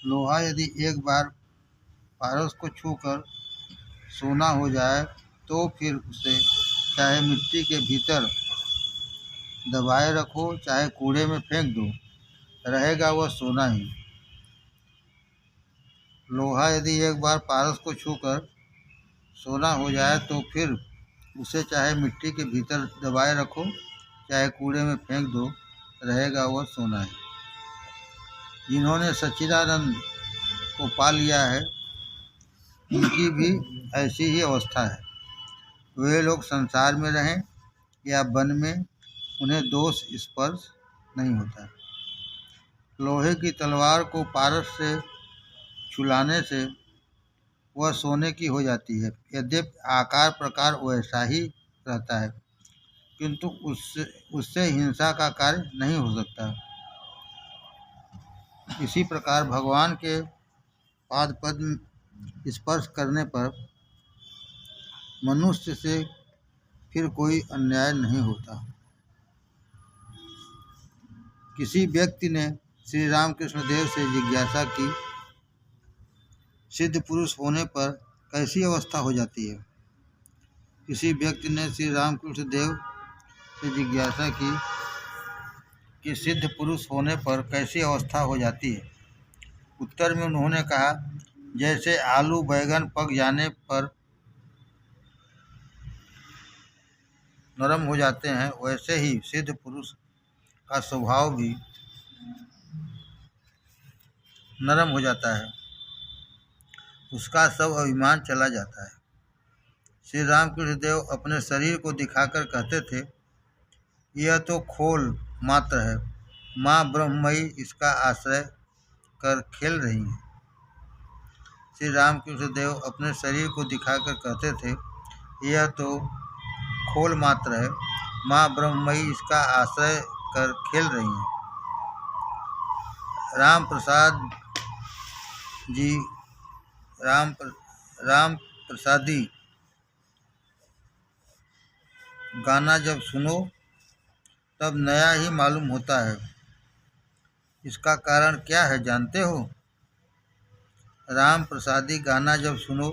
लोहा यदि एक बार पारस को छूकर सोना हो जाए तो फिर उसे चाहे मिट्टी के भीतर दबाए रखो चाहे कूड़े में फेंक दो, रहेगा वह सोना ही। लोहा यदि एक बार पारस को छूकर सोना हो जाए तो फिर उसे चाहे मिट्टी के भीतर दबाए रखो चाहे कूड़े में फेंक दो, रहेगा वह सोना ही। जिन्होंने सच्चिदानंद को पा लिया है उनकी भी ऐसी ही अवस्था है। वे लोग संसार में रहें या वन में, उन्हें दोष स्पर्श नहीं होता। लोहे की तलवार को पारस से छुलाने से वह सोने की हो जाती है। यद्यपि आकार प्रकार वैसा ही रहता है, किंतु उससे हिंसा का कार्य नहीं हो सकता। इसी प्रकार भगवान के पाद पद्म स्पर्श करने पर मनुष्य से फिर कोई अन्याय नहीं होता। किसी व्यक्ति ने श्री रामकृष्ण देव से जिज्ञासा की, सिद्ध पुरुष होने पर कैसी अवस्था हो जाती है? किसी व्यक्ति ने श्री रामकृष्ण देव से जिज्ञासा की कि सिद्ध पुरुष होने पर कैसी अवस्था हो जाती है? उत्तर में उन्होंने कहा, जैसे आलू बैंगन पक जाने पर नरम हो जाते हैं, वैसे ही सिद्ध पुरुष का स्वभाव भी नरम हो जाता है, उसका सब अभिमान चला जाता है। श्री रामकृष्ण देव अपने शरीर को दिखाकर कहते थे, यह तो खोल मात्र है, माँ ब्रह्ममयी इसका आश्रय कर खेल रही है। श्री रामकृष्ण देव अपने शरीर को दिखाकर कहते थे, यह तो खोल मात्र है, माँ ब्रह्ममयी इसका आश्रय कर खेल रही है। राम प्रसादी गाना जब सुनो तब नया ही मालूम होता है, इसका कारण क्या है जानते हो? राम प्रसादी गाना जब सुनो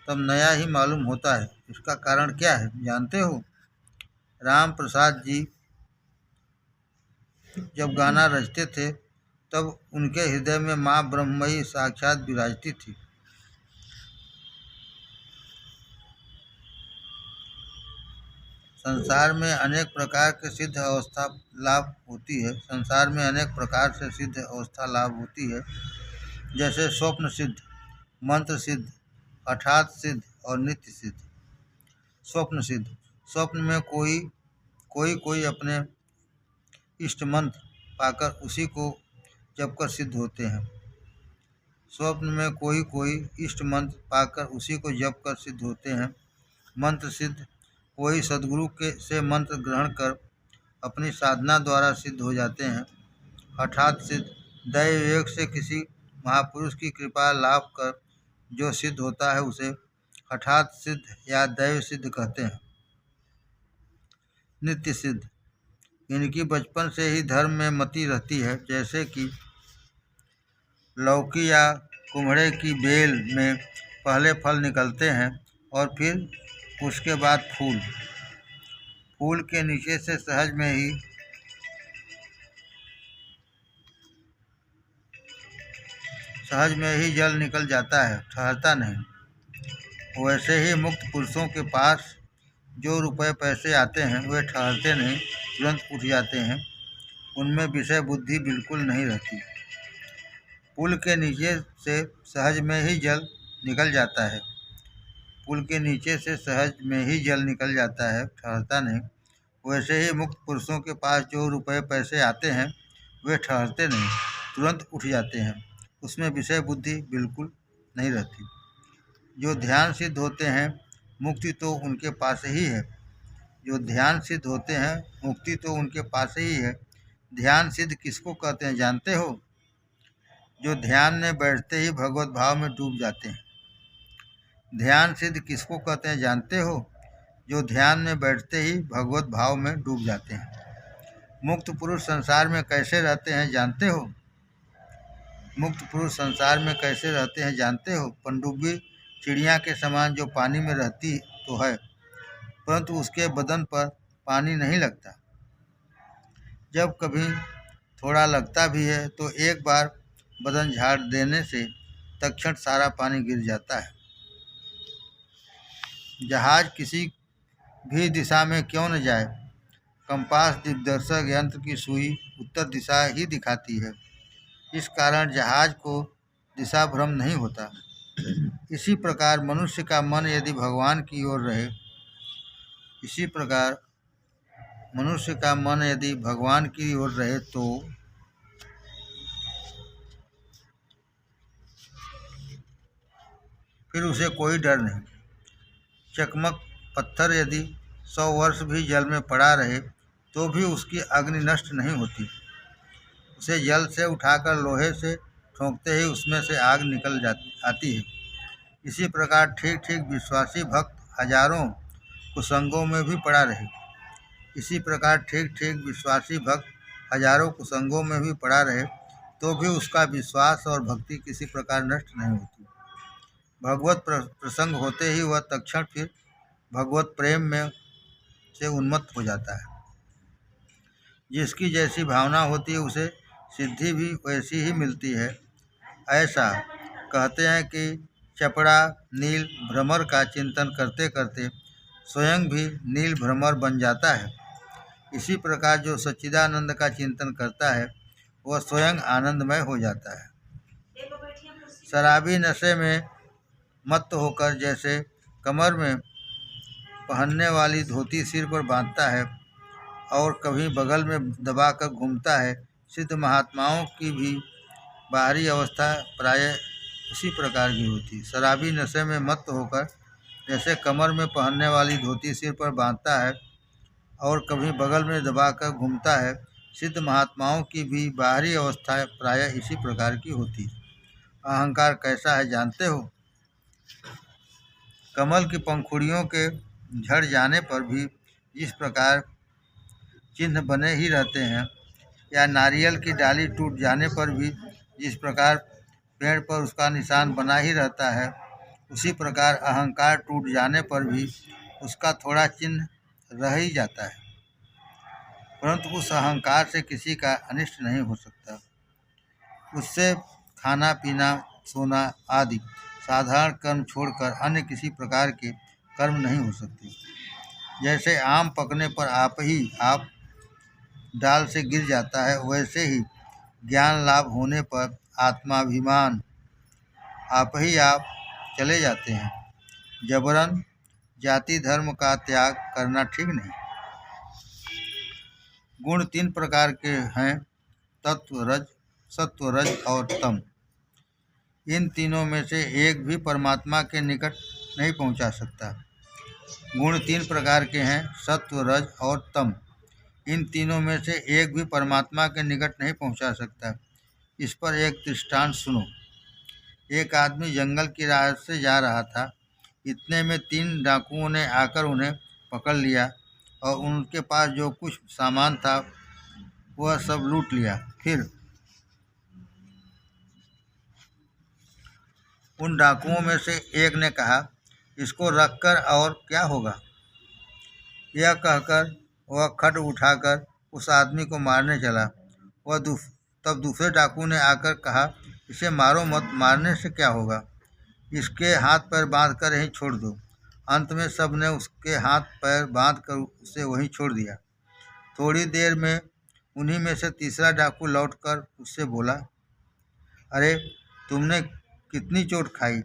तब नया ही मालूम होता है, इसका कारण क्या है जानते हो? राम प्रसाद जी जब गाना रचते थे तब उनके हृदय में माँ ब्रह्ममयी साक्षात विराजती थी। संसार में अनेक प्रकार के सिद्ध अवस्था लाभ होती है। संसार में अनेक प्रकार से सिद्ध अवस्था लाभ होती है, जैसे स्वप्न सिद्ध, मंत्र सिद्ध, हठात सिद्ध और नित्य सिद्ध। स्वप्न सिद्ध, स्वप्न में कोई अपने इष्ट मंत्र पाकर उसी को जपकर सिद्ध होते हैं। स्वप्न में कोई इष्ट मंत्र पाकर उसी को जपकर सिद्ध होते हैं। मंत्र सिद्ध, कोई सद्गुरु से मंत्र ग्रहण कर अपनी साधना द्वारा सिद्ध हो जाते हैं। हठात सिद्ध, दैव विवेक से किसी महापुरुष की कृपा लाभ कर जो सिद्ध होता है उसे हठात सिद्ध या दैव सिद्ध कहते हैं। नित्य सिद्ध, इनकी बचपन से ही धर्म में मति रहती है, जैसे कि लौकी या कुम्हड़े की बेल में पहले फल निकलते हैं और फिर उसके बाद फूल। फूल के नीचे से सहज में ही जल निकल जाता है, ठहरता नहीं। वैसे ही मुक्त पुरुषों के पास जो रुपए पैसे आते हैं वे ठहरते नहीं, तुरंत उठ जाते हैं, उनमें विषय बुद्धि बिल्कुल नहीं रहती। पुल के नीचे से सहज में ही जल निकल जाता है, पुल के नीचे से सहज में ही जल निकल जाता है, ठहरता नहीं। वैसे ही मुक्त पुरुषों के पास जो रुपए पैसे आते हैं वे ठहरते नहीं, तुरंत उठ जाते हैं, उसमें विषय बुद्धि बिल्कुल नहीं रहती। जो ध्यान सिद्ध होते हैं मुक्ति तो उनके पास ही है। जो ध्यान सिद्ध होते हैं मुक्ति तो उनके पास ही है। ध्यान सिद्ध किसको कहते हैं जानते हो? जो ध्यान में बैठते ही भगवत भाव में डूब जाते हैं। ध्यान सिद्ध किसको कहते हैं जानते हो? जो ध्यान में बैठते ही भगवत भाव में डूब जाते हैं। मुक्त पुरुष संसार में कैसे रहते हैं जानते हो? मुक्त पुरुष संसार में कैसे रहते हैं जानते हो? पनडुब्बी चिड़िया के समान जो पानी में रहती तो है, परंतु उसके बदन पर पानी नहीं लगता। जब कभी थोड़ा लगता भी है तो एक बार बदन झाड़ देने से तत्क्षण सारा पानी गिर जाता है। जहाज किसी भी दिशा में क्यों न जाए, कंपास दिग्दर्शक यंत्र की सुई उत्तर दिशा ही दिखाती है। इस कारण जहाज को दिशा भ्रम नहीं होता। इसी प्रकार मनुष्य का मन यदि भगवान की ओर रहे इसी प्रकार मनुष्य का मन यदि भगवान की ओर रहे तो फिर उसे कोई डर नहीं। चकमक पत्थर यदि 100 वर्ष भी जल में पड़ा रहे तो भी उसकी अग्नि नष्ट नहीं होती। उसे जल से उठाकर लोहे से ठोंकते ही उसमें से आग निकल आती है। इसी प्रकार ठीक ठीक विश्वासी भक्त हजारों कुसंगों में भी पड़ा रहे इसी प्रकार ठीक ठीक विश्वासी भक्त हजारों कुसंगों में भी पड़ा रहे तो भी उसका विश्वास और भक्ति किसी प्रकार नष्ट नहीं होती। भगवत प्रसंग होते ही वह तत्क्षण फिर भगवत प्रेम में से उन्मत्त हो जाता है। जिसकी जैसी भावना होती है उसे सिद्धि भी वैसी ही मिलती है। ऐसा कहते हैं कि चपड़ा नील भ्रमर का चिंतन करते करते स्वयं भी नील भ्रमर बन जाता है। इसी प्रकार जो सच्चिदानंद का चिंतन करता है वह स्वयं आनंदमय हो जाता है। शराबी नशे में मत्त होकर जैसे कमर में पहनने वाली धोती सिर पर बांधता है और कभी बगल में दबाकर घूमता है, सिद्ध महात्माओं की भी बाहरी अवस्था प्रायः इसी प्रकार की होती। शराबी नशे में मत्त होकर जैसे कमर में पहनने वाली धोती सिर पर बांधता है और कभी बगल में दबाकर घूमता है, सिद्ध महात्माओं की भी बाहरी अवस्था प्रायः इसी प्रकार की होती। अहंकार कैसा है जानते हो? कमल की पंखुड़ियों के झड़ जाने पर भी जिस प्रकार चिन्ह बने ही रहते हैं, या नारियल की डाली टूट जाने पर भी जिस प्रकार पेड़ पर उसका निशान बना ही रहता है, उसी प्रकार अहंकार टूट जाने पर भी उसका थोड़ा चिन्ह रह ही जाता है, परंतु उस अहंकार से किसी का अनिष्ट नहीं हो सकता। उससे खाना पीना सोना आदि साधारण कर्म छोड़कर अन्य किसी प्रकार के कर्म नहीं हो सकते। जैसे आम पकने पर आप डाल से गिर जाता है, वैसे ही ज्ञान लाभ होने पर आत्माभिमान आप चले जाते हैं। जबरन जाति धर्म का त्याग करना ठीक नहीं। गुण 3 प्रकार के हैं, तत्व रज सत्व रज और तम। इन तीनों में से एक भी परमात्मा के निकट नहीं पहुंचा सकता। गुण 3 प्रकार के हैं, सत्व रज और तम। इन तीनों में से एक भी परमात्मा के निकट नहीं पहुंचा सकता। इस पर एक दृष्टांत सुनो। एक आदमी जंगल की राह से जा रहा था। इतने में 3 डाकुओं ने आकर उन्हें पकड़ लिया और उनके पास जो कुछ सामान था वह सब लूट लिया। फिर उन डाकुओं में से एक ने कहा, इसको रखकर और क्या होगा? यह कहकर वह खड्ग उठाकर उस आदमी को मारने चला। तब दूसरे डाकू ने आकर कहा, इसे मारो मत, मारने से क्या होगा, इसके हाथ पैर बांध कर यहीं छोड़ दो। अंत में सब ने उसके हाथ पैर बांध कर उसे वहीं छोड़ दिया। थोड़ी देर में उन्हीं में से तीसरा डाकू लौटकर उससे बोला, अरे तुमने कितनी चोट खाई,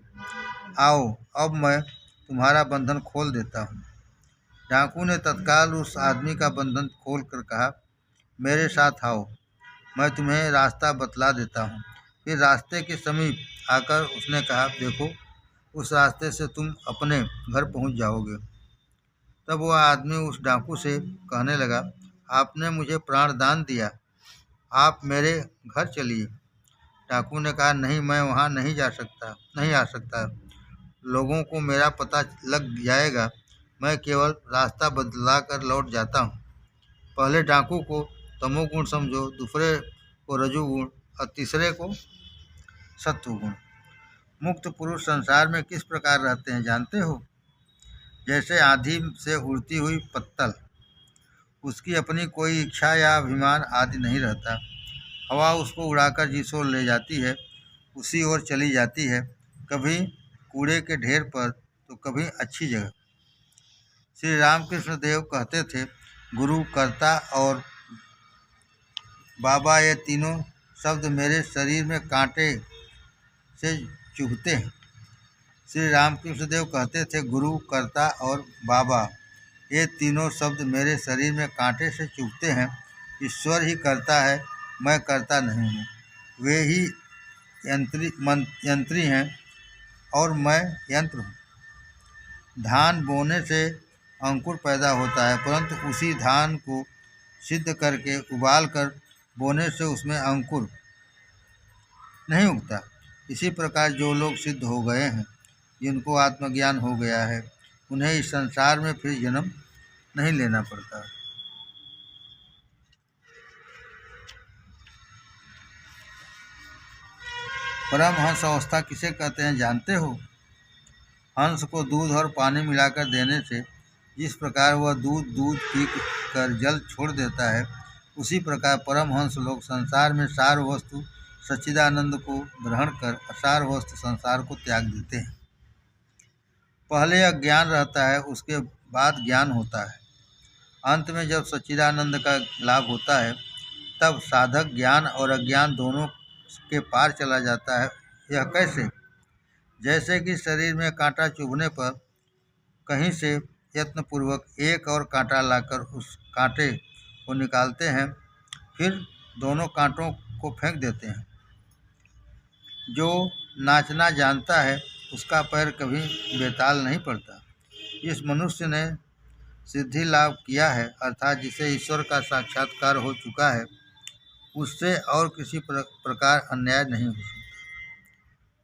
आओ अब मैं तुम्हारा बंधन खोल देता हूँ। डाकू ने तत्काल उस आदमी का बंधन खोल कर कहा, मेरे साथ आओ, मैं तुम्हें रास्ता बतला देता हूँ। फिर रास्ते के समीप आकर उसने कहा, देखो उस रास्ते से तुम अपने घर पहुँच जाओगे। तब वह आदमी उस डाकू से कहने लगा, आपने मुझे प्राण दान दिया, आप मेरे घर चलिए। डाकू ने कहा, नहीं, मैं वहाँ नहीं आ सकता। लोगों को मेरा पता लग जाएगा। मैं केवल रास्ता बदला कर लौट जाता हूँ। पहले डाकू को तमोगुण समझो, दूसरे को रजोगुण और तीसरे को सत्वगुण। मुक्त पुरुष संसार में किस प्रकार रहते हैं जानते हो? जैसे आंधी से उड़ती हुई पत्तल, उसकी अपनी कोई इच्छा या अभिमान आदि नहीं रहता। हवा उसको उड़ाकर जिस ओर ले जाती है उसी ओर चली जाती है, कभी कूड़े के ढेर पर तो कभी अच्छी जगह। श्री रामकृष्ण देव कहते थे, गुरु, कर्ता और बाबा ये तीनों शब्द मेरे शरीर में कांटे से चुभते हैं। श्री रामकृष्ण देव कहते थे, गुरु, कर्ता और बाबा ये तीनों शब्द मेरे शरीर में कांटे से चुभते हैं। ईश्वर ही करता है, मैं करता नहीं हूँ। वे ही यंत्री हैं और मैं यंत्र हूँ। धान बोने से अंकुर पैदा होता है, परंतु उसी धान को सिद्ध करके उबाल कर बोने से उसमें अंकुर नहीं उगता। इसी प्रकार जो लोग सिद्ध हो गए हैं, जिनको आत्मज्ञान हो गया है, उन्हें इस संसार में फिर जन्म नहीं लेना पड़ता। परमहंस अवस्था किसे कहते हैं जानते हो? हंस को दूध और पानी मिलाकर देने से जिस प्रकार वह दूध पी कर जल छोड़ देता है, उसी प्रकार परमहंस लोग संसार में सार वस्तु सच्चिदानंद को ग्रहण कर असार वस्तु संसार को त्याग देते हैं। पहले अज्ञान रहता है, उसके बाद ज्ञान होता है। अंत में जब सच्चिदानंद का लाभ होता है, तब साधक ज्ञान और अज्ञान दोनों के पार चला जाता है। यह कैसे? जैसे कि शरीर में कांटा चुभने पर कहीं से यत्नपूर्वक एक और कांटा लाकर उस कांटे को निकालते हैं, फिर दोनों कांटों को फेंक देते हैं। जो नाचना जानता है, उसका पैर कभी बेताल नहीं पड़ता। इस मनुष्य ने सिद्धि लाभ किया है, अर्थात जिसे ईश्वर का साक्षात्कार हो चुका है, उससे और किसी प्रकार अन्याय नहीं हो सकता।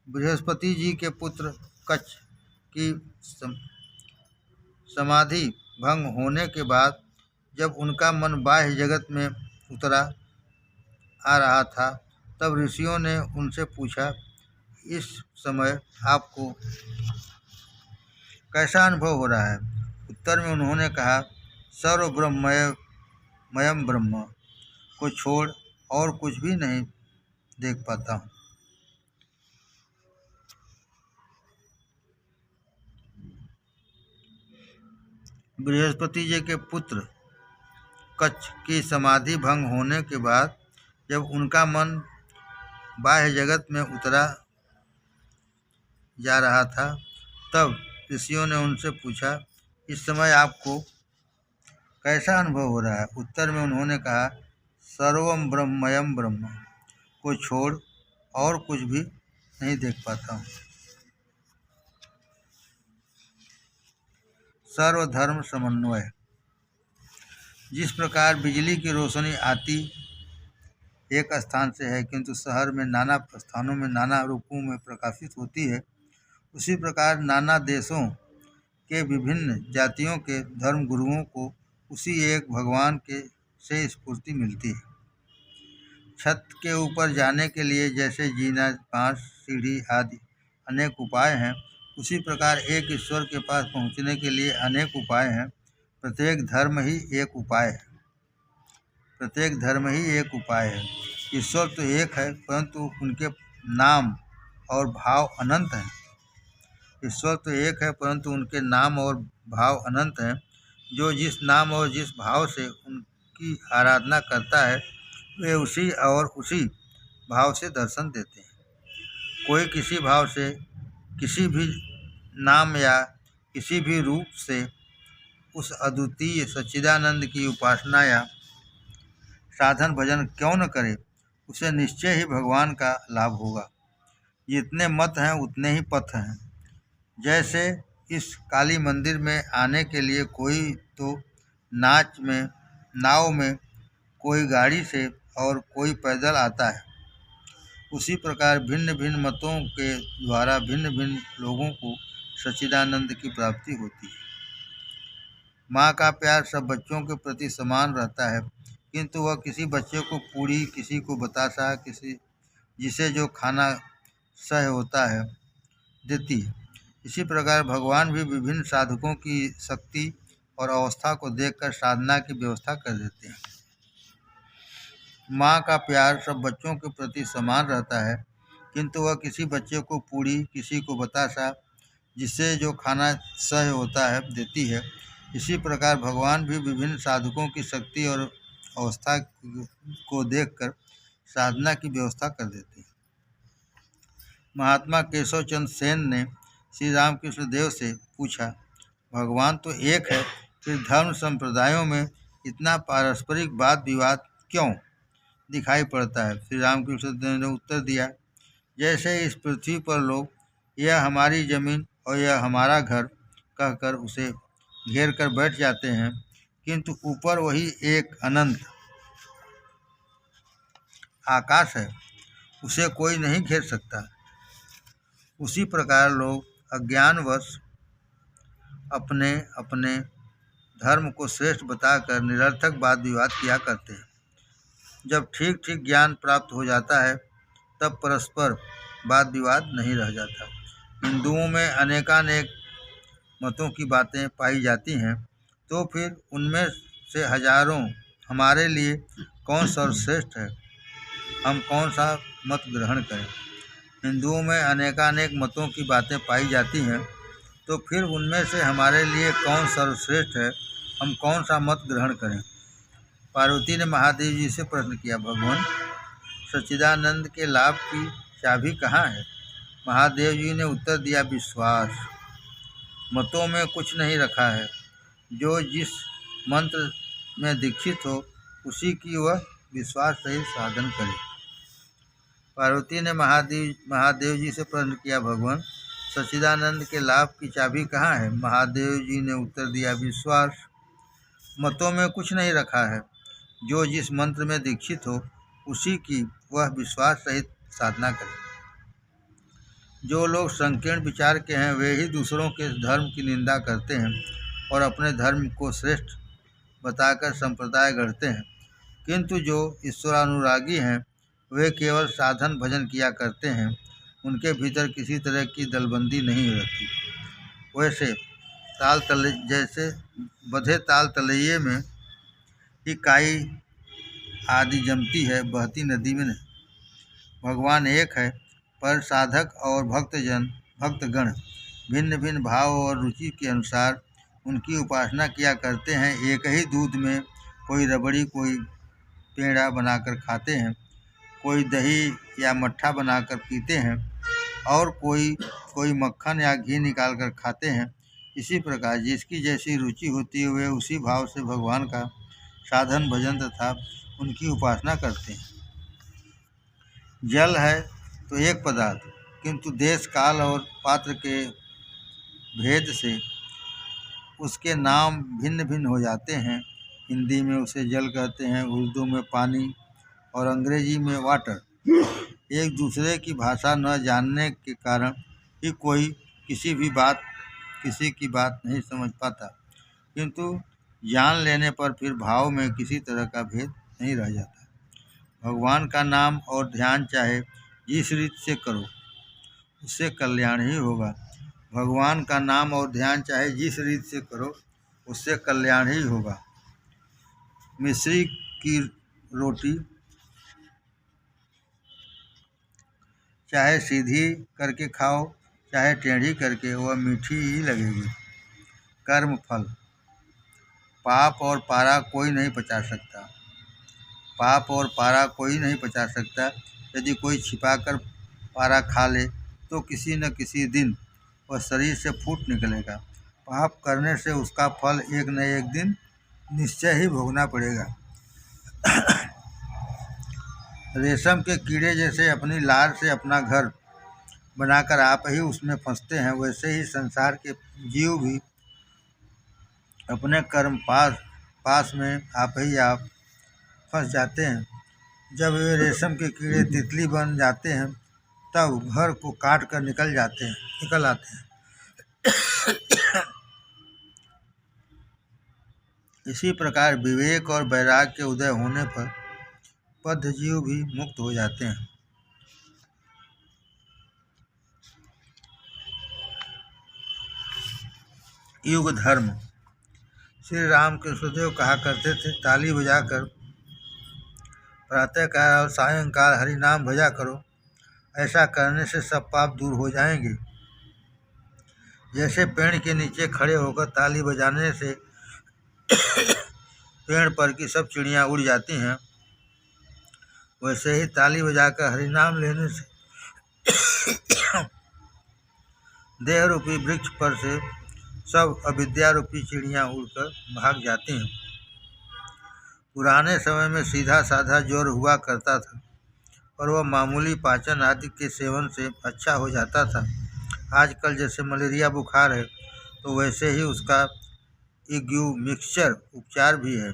बृहस्पति जी के पुत्र कच्छ की समाधि भंग होने के बाद जब उनका मन बाह्य जगत में उतरा आ रहा था, तब ऋषियों ने उनसे पूछा, इस समय आपको कैसा अनुभव हो रहा है? उत्तर में उन्होंने कहा, सर्व ब्रह्ममयम ब्रह्म को छोड़ और कुछ भी नहीं देख पाता हूँ। बृहस्पति जी के पुत्र कच्छ की समाधि भंग होने के बाद जब उनका मन बाह्य जगत में उतरा जा रहा था, तब ऋषियों ने उनसे पूछा, इस समय आपको कैसा अनुभव हो रहा है? उत्तर में उन्होंने कहा, सर्वम ब्रह्ममयम ब्रह्म को छोड़ और कुछ भी नहीं देख पाता हूँ। सर्वधर्म समन्वय। जिस प्रकार बिजली की रोशनी आती एक स्थान से है, किंतु शहर में नाना स्थानों में नाना रूपों में प्रकाशित होती है, उसी प्रकार नाना देशों के विभिन्न जातियों के धर्म गुरुओं को उसी एक भगवान के से स्फूर्ति मिलती है। छत के ऊपर जाने के लिए जैसे जीना, बांस, सीढ़ी आदि अनेक उपाय हैं, उसी प्रकार एक ईश्वर के पास पहुँचने के लिए अनेक उपाय हैं। प्रत्येक धर्म ही एक उपाय है। प्रत्येक धर्म ही एक उपाय है। ईश्वर तो एक है, परंतु उनके नाम और भाव अनंत हैं। ईश्वर तो एक है, परंतु उनके नाम और भाव अनंत हैं। जो जिस नाम और जिस भाव से उनकी आराधना करता है, वे उसी और उसी भाव से दर्शन देते हैं। कोई किसी भाव से, किसी भी नाम या किसी भी रूप से उस अद्वितीय सच्चिदानंद की उपासना या साधन भजन क्यों न करे, उसे निश्चय ही भगवान का लाभ होगा। जितने मत हैं उतने ही पथ हैं। जैसे इस काली मंदिर में आने के लिए कोई तो नाव में, कोई गाड़ी से और कोई पैदल आता है, उसी प्रकार भिन्न भिन्न मतों के द्वारा भिन्न भिन्न लोगों को सच्चिदानंद की प्राप्ति होती है। माँ का प्यार सब बच्चों के प्रति समान रहता है, किंतु वह किसी बच्चे को पूड़ी, किसी को बतासा, जिसे जो खाना सह होता है देती है। इसी प्रकार भगवान भी विभिन्न साधकों की शक्ति और अवस्था को देखकर साधना की व्यवस्था कर देते हैं। माँ का प्यार सब बच्चों के प्रति समान रहता है, किंतु वह किसी बच्चे को पूड़ी, किसी को बतासा, जिससे जो खाना सह होता है देती है। इसी प्रकार भगवान भी विभिन्न साधकों की शक्ति और अवस्था को देखकर साधना की व्यवस्था कर देते हैं। महात्मा केशव चंद्र सेन ने श्री रामकृष्ण देव से पूछा, भगवान तो एक है, फिर धर्म संप्रदायों में इतना पारस्परिक वाद विवाद क्यों दिखाई पड़ता है? श्री रामकृष्ण देव ने उत्तर दिया, जैसे इस पृथ्वी पर लोग यह हमारी जमीन और यह हमारा घर कहकर उसे घेर कर बैठ जाते हैं, किंतु ऊपर वही एक अनंत आकाश है, उसे कोई नहीं घेर सकता। उसी प्रकार लोग अज्ञानवश अपने अपने धर्म को श्रेष्ठ बताकर निरर्थक वाद विवाद किया करते हैं। जब ठीक ठीक ज्ञान प्राप्त हो जाता है तब परस्पर वाद विवाद नहीं रह जाता। हिंदुओं में अनेकानेक मतों की बातें पाई जाती हैं, तो फिर उनमें से हजारों हमारे लिए कौन सर्वश्रेष्ठ है? हम कौन सा मत ग्रहण करें? हिंदुओं में अनेकानेक मतों की बातें पाई जाती हैं, तो फिर उनमें से हमारे लिए कौन सर्वश्रेष्ठ है? हम कौन सा मत ग्रहण करें? पार्वती ने महादेव जी से प्रश्न किया, भगवान सच्चिदानंद के लाभ की चाबी कहाँ है? महादेव जी ने उत्तर दिया, विश्वास। मतों में कुछ नहीं रखा है, जो जिस मंत्र में दीक्षित हो उसी की वह विश्वास सहित साधन करे। पार्वती ने महादेव जी से प्रश्न किया, भगवान सच्चिदानंद के लाभ की चाबी कहाँ है? महादेव जी ने उत्तर दिया, विश्वास। मतों में कुछ नहीं रखा है, जो जिस मंत्र में दीक्षित हो उसी की वह विश्वास सहित साधना करे। जो लोग संकीर्ण विचार के हैं वे ही दूसरों के धर्म की निंदा करते हैं और अपने धर्म को श्रेष्ठ बताकर संप्रदाय गढ़ते हैं, किंतु जो ईश्वरानुरागी हैं वे केवल साधन भजन किया करते हैं, उनके भीतर किसी तरह की दलबंदी नहीं रहती। वैसे जैसे बधे ताल तलैये में ही काई आदि जमती है, बहती नदी में नहीं। भगवान एक है, पर साधक और भक्तगण भिन्न भिन्न भाव और रुचि के अनुसार उनकी उपासना किया करते हैं। एक ही दूध में कोई रबड़ी, कोई पेड़ा बनाकर खाते हैं, कोई दही या मट्ठा बनाकर पीते हैं और कोई मक्खन या घी निकाल कर खाते हैं। इसी प्रकार जिसकी जैसी रुचि होती है वे उसी भाव से भगवान का साधन भजन तथा उनकी उपासना करते हैं। जल है तो एक पदार्थ, किंतु देश काल और पात्र के भेद से उसके नाम भिन्न भिन्न हो जाते हैं। हिंदी में उसे जल कहते हैं, उर्दू में पानी और अंग्रेजी में वाटर। एक दूसरे की भाषा न जानने के कारण ही कोई किसी की बात नहीं समझ पाता, किंतु जान लेने पर फिर भाव में किसी तरह का भेद नहीं रह जाता। भगवान का नाम और ध्यान चाहे जिस रीत से करो उससे कल्याण ही होगा। भगवान का नाम और ध्यान चाहे जिस रीत से करो उससे कल्याण ही होगा। मिश्री की रोटी चाहे सीधी करके खाओ चाहे टेढ़ी करके, वह मीठी ही लगेगी। कर्म फल, पाप और पारा कोई नहीं पचा सकता। पाप और पारा कोई नहीं पचा सकता। यदि कोई छिपाकर पारा खा ले तो किसी न किसी दिन वह शरीर से फूट निकलेगा। पाप करने से उसका फल एक न एक दिन निश्चय ही भोगना पड़ेगा। रेशम के कीड़े जैसे अपनी लार से अपना घर बनाकर आप ही उसमें फंसते हैं, वैसे ही संसार के जीव भी अपने कर्म पास में आप फंस जाते हैं। जब वे रेशम के कीड़े तितली बन जाते हैं तब घर को काट कर निकल आते हैं। इसी प्रकार विवेक और वैराग्य के उदय होने पर बद्ध जीव भी मुक्त हो जाते हैं। युग धर्म। श्री राम कृष्णदेव कहा करते थे, ताली बजाकर प्रातःकाल और सायंकाल हरि नाम भजा करो, ऐसा करने से सब पाप दूर हो जाएंगे। जैसे पेड़ के नीचे खड़े होकर ताली बजाने से पेड़ पर की सब चिड़ियाँ उड़ जाती हैं, वैसे ही ताली बजाकर हरि नाम लेने से देह रूपी वृक्ष पर से सब अविद्या रूपी चिड़ियाँ उड़कर भाग जाती हैं। पुराने समय में सीधा साधा ज्वर हुआ करता था और वह मामूली पाचन आदि के सेवन से अच्छा हो जाता था। आजकल जैसे मलेरिया बुखार है, तो वैसे ही उसका इग्यू मिक्सचर उपचार भी है।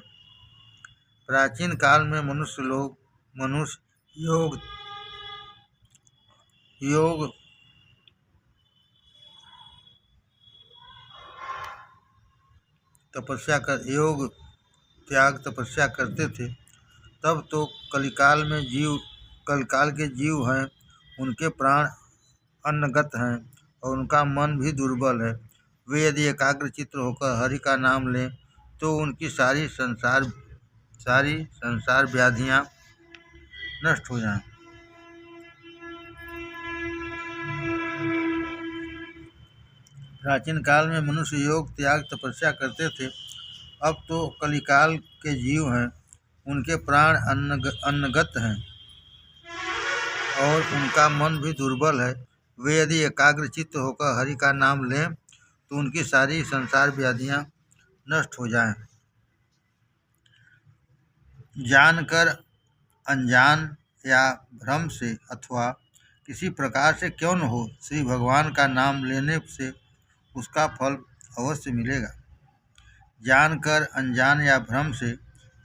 प्राचीन काल में मनुष्य योग त्याग तपस्या करते थे। तब तो कलिकाल के जीव हैं, उनके प्राण अन्नगत हैं और उनका मन भी दुर्बल है। वे यदि एकाग्रचित्त होकर हरि का नाम लें तो उनकी सारी संसार व्याधियाँ नष्ट हो जाएं। प्राचीन काल में मनुष्य योग त्याग तपस्या करते थे। अब तो कलिकाल के जीव हैं, उनके प्राण अन्नगत हैं और उनका मन भी दुर्बल है। वे यदि एकाग्रचित्त होकर हरि का नाम लें तो उनकी सारी संसार व्याधियाँ नष्ट हो जाएं। जानकर अनजान या भ्रम से अथवा किसी प्रकार से क्यों न हो, श्री भगवान का नाम लेने से उसका फल अवश्य मिलेगा। जानकर अनजान या भ्रम से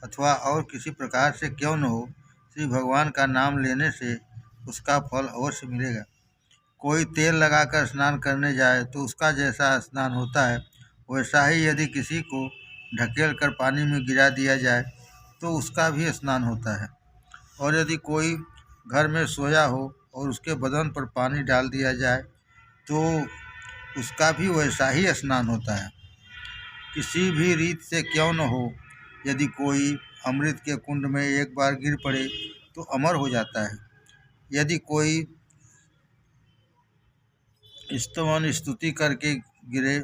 अथवा और किसी प्रकार से क्यों न हो, श्री भगवान का नाम लेने से उसका फल अवश्य मिलेगा। कोई तेल लगाकर स्नान करने जाए तो उसका जैसा स्नान होता है, वैसा ही यदि किसी को ढकेल कर पानी में गिरा दिया जाए तो उसका भी स्नान होता है। और यदि कोई घर में सोया हो और उसके बदन पर पानी डाल दिया जाए तो उसका भी वैसा ही स्नान होता है। किसी भी रीत से क्यों न हो, यदि कोई अमृत के कुंड में एक बार गिर पड़े तो अमर हो जाता है। यदि कोई स्तुति करके गिरे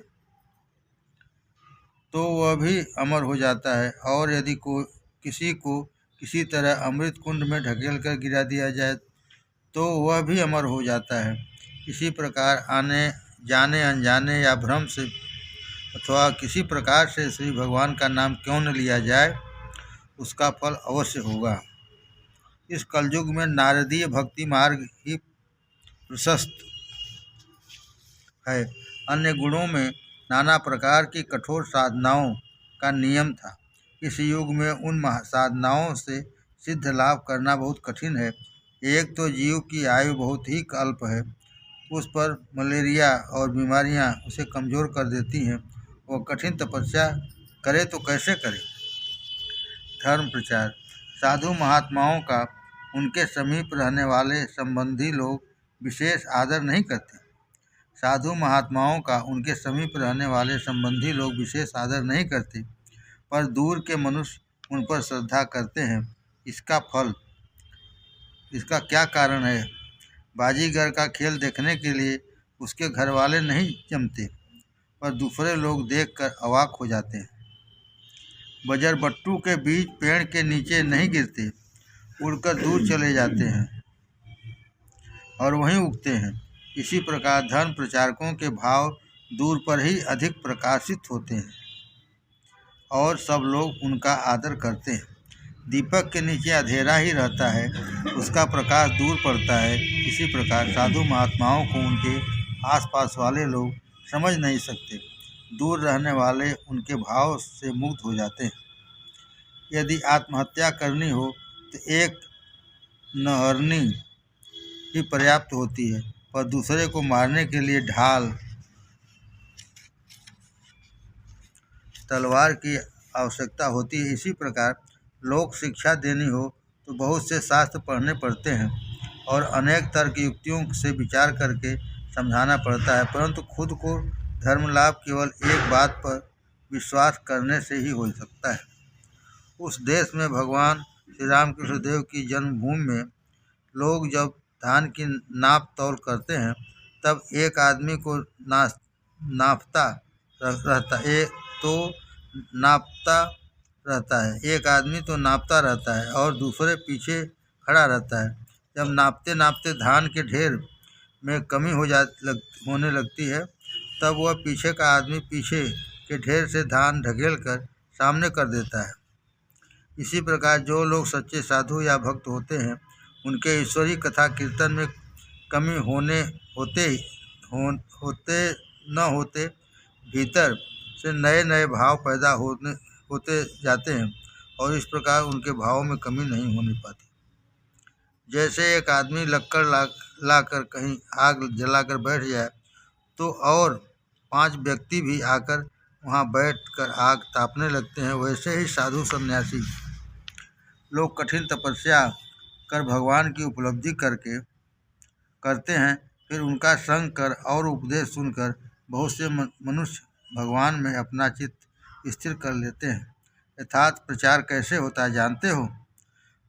तो वह भी अमर हो जाता है। और यदि किसी को किसी तरह अमृत कुंड में ढकेल कर गिरा दिया जाए तो वह भी अमर हो जाता है। इसी प्रकार आने जाने अनजाने या भ्रम से अथवा किसी प्रकार से श्री भगवान का नाम क्यों न लिया जाए, उसका फल अवश्य होगा। इस कलयुग में नारदीय भक्ति मार्ग ही प्रशस्त है। अन्य गुणों में नाना प्रकार की कठोर साधनाओं का नियम था। इस युग में उन साधनाओं से सिद्ध लाभ करना बहुत कठिन है। एक तो जीव की आयु बहुत ही अल्प है, उस पर मलेरिया और बीमारियां उसे कमज़ोर कर देती हैं। वह कठिन तपस्या करे तो कैसे करे। धर्म प्रचार। साधु महात्माओं का उनके समीप रहने वाले संबंधी लोग विशेष आदर नहीं करते। साधु महात्माओं का उनके समीप रहने वाले संबंधी लोग विशेष आदर नहीं करते, पर दूर के मनुष्य उन पर श्रद्धा करते हैं। इसका क्या कारण है? बाजीगर का खेल देखने के लिए उसके घर वाले नहीं जमते, पर दूसरे लोग देखकर अवाक हो जाते हैं। बजरबट्टू के बीज पेड़ के नीचे नहीं गिरते, उड़कर दूर चले जाते हैं और वहीं उगते हैं। इसी प्रकार धर्म प्रचारकों के भाव दूर पर ही अधिक प्रकाशित होते हैं और सब लोग उनका आदर करते हैं। दीपक के नीचे अंधेरा ही रहता है, उसका प्रकाश दूर पड़ता है। इसी प्रकार साधु महात्माओं को उनके आसपास वाले लोग समझ नहीं सकते, दूर रहने वाले उनके भाव से मुक्त हो जाते हैं। यदि आत्महत्या करनी हो तो एक नहरनी ही पर्याप्त होती है, पर दूसरे को मारने के लिए ढाल तलवार की आवश्यकता होती है। इसी प्रकार लोक शिक्षा देनी हो तो बहुत से शास्त्र पढ़ने पड़ते हैं और अनेक तर्क युक्तियों से विचार करके समझाना पड़ता है, परंतु खुद को धर्म लाभ केवल एक बात पर विश्वास करने से ही हो सकता है। उस देश में भगवान श्री रामकृष्ण देव की जन्मभूमि में लोग जब धान की नाप तौल करते हैं तब एक आदमी को नापता रहता है एक आदमी तो नापता रहता है और दूसरे पीछे खड़ा रहता है। जब नापते नापते धान के ढेर में कमी होने लगती है तब वह पीछे का आदमी पीछे के ढेर से धान ढकेल कर सामने कर देता है। इसी प्रकार जो लोग सच्चे साधु या भक्त होते हैं उनके ईश्वरीय कथा कीर्तन में कमी होते भीतर से नए नए भाव पैदा होते जाते हैं और इस प्रकार उनके भावों में कमी नहीं होने पाती। जैसे एक आदमी लक्कड़ लाकर कहीं आग जलाकर बैठ जाए तो और 5 व्यक्ति भी आकर वहां बैठकर आग तापने लगते हैं, वैसे ही साधु सन्यासी लोग कठिन तपस्या कर भगवान की उपलब्धि करते हैं। फिर उनका संग कर और उपदेश सुनकर बहुत से मनुष्य भगवान में अपना चित्त स्थिर कर लेते हैं। यथार्थ प्रचार कैसे होता है जानते हो?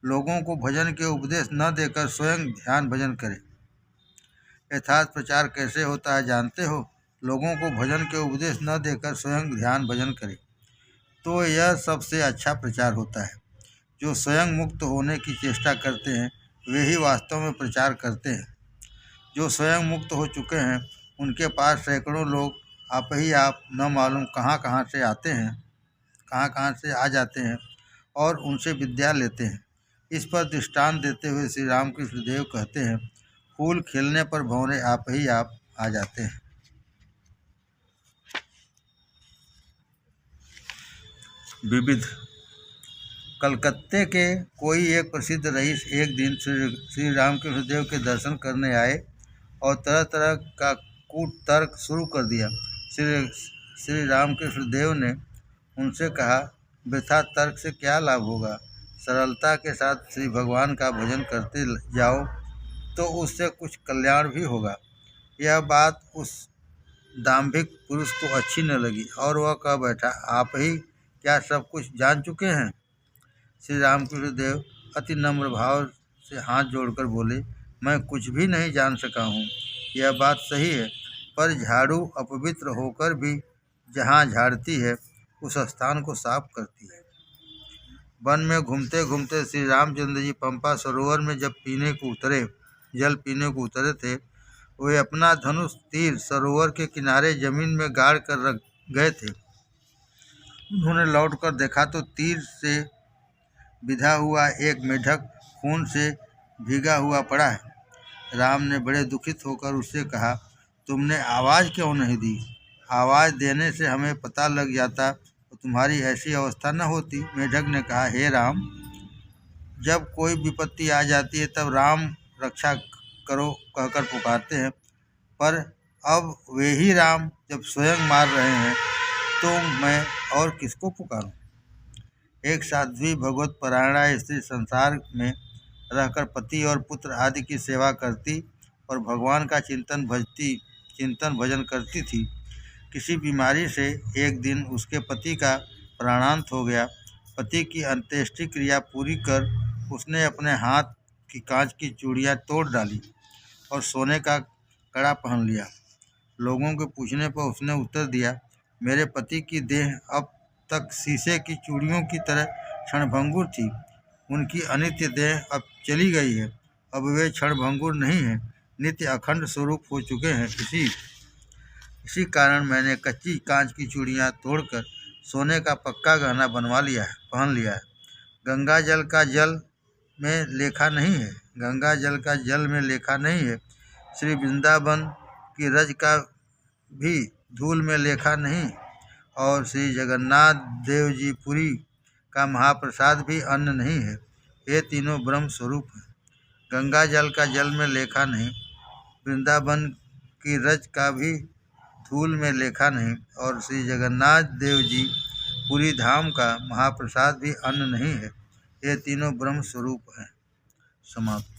लोगों को भजन के उपदेश न देकर स्वयं ध्यान भजन करें। यथार्थ प्रचार कैसे होता है जानते हो? लोगों को भजन के उपदेश न देकर स्वयं ध्यान भजन करें, तो यह सबसे अच्छा प्रचार होता है। जो स्वयं मुक्त होने की चेष्टा करते हैं वे ही वास्तव में प्रचार करते हैं। जो स्वयं मुक्त हो चुके हैं उनके पास सैकड़ों लोग आप न मालूम कहाँ से आ जाते हैं और उनसे विद्या लेते हैं। इस पर दृष्टांत देते हुए श्री रामकृष्ण देव कहते हैं, फूल खिलने पर भंवरे आप आ जाते हैं। विविध। कलकत्ते के कोई एक प्रसिद्ध रईस एक दिन श्री रामकृष्ण देव के दर्शन करने आए और तरह तरह का कूट तर्क शुरू कर दिया। श्री रामकृष्ण देव ने उनसे कहा, वृथा तर्क से क्या लाभ होगा? सरलता के साथ श्री भगवान का भजन करते जाओ तो उससे कुछ कल्याण भी होगा। यह बात उस दाम्भिक पुरुष को अच्छी न लगी और वह कह बैठा, आप ही क्या सब कुछ जान चुके हैं? श्री रामकृष्ण देव अति नम्र भाव से हाथ जोड़कर बोले, मैं कुछ भी नहीं जान सका हूँ। यह बात सही है, पर झाड़ू अपवित्र होकर भी जहाँ झाड़ती है उस स्थान को साफ करती है। वन में घूमते घूमते श्री रामचंद्र जी पंपा सरोवर में जब जल पीने को उतरे थे, वे अपना धनुष तीर सरोवर के किनारे जमीन में गाड़ कर रख गए थे। उन्होंने लौटकर देखा तो तीर से बिधा हुआ एक मेढक खून से भीगा हुआ पड़ा है। राम ने बड़े दुखित होकर उससे कहा, तुमने आवाज़ क्यों नहीं दी? आवाज़ देने से हमें पता लग जाता तो तुम्हारी ऐसी अवस्था न होती। मेढक ने कहा, हे राम, जब कोई विपत्ति आ जाती है तब राम रक्षा करो कहकर पुकारते हैं, पर अब वे ही राम जब स्वयं मार रहे हैं तो मैं और किसको पुकारूं? एक साध्वी भगवत परायणा स्त्री संसार में रहकर पति और पुत्र आदि की सेवा करती और भगवान का चिंतन भजन करती थी। किसी बीमारी से एक दिन उसके पति का प्राणांत हो गया। पति की अंत्येष्टि क्रिया पूरी कर उसने अपने हाथ की कांच की चूड़ियाँ तोड़ डाली और सोने का कड़ा पहन लिया। लोगों के पूछने पर उसने उत्तर दिया, मेरे पति की देह अब तक शीशे की चूड़ियों की तरह क्षणभंगुर थी। उनकी अनित्य देह अब चली गई है। अब वे क्षणभंगुर नहीं हैं, नित्य अखंड स्वरूप हो चुके हैं। इसी कारण मैंने कच्ची कांच की चूड़ियाँ तोड़कर सोने का पक्का गहना पहन लिया है। गंगा जल का जल में लेखा नहीं है। श्री वृंदावन की रज का भी धूल में लेखा नहीं और श्री जगन्नाथ देव जी पुरी का महाप्रसाद भी अन्न नहीं है। ये तीनों ब्रह्म स्वरूप हैं। गंगा जल का जल में लेखा नहीं, वृंदावन की रज का भी धूल में लेखा नहीं और श्री जगन्नाथ देव जी पुरी धाम का महाप्रसाद भी अन्न नहीं है। ये तीनों ब्रह्म स्वरूप हैं। समाप्त।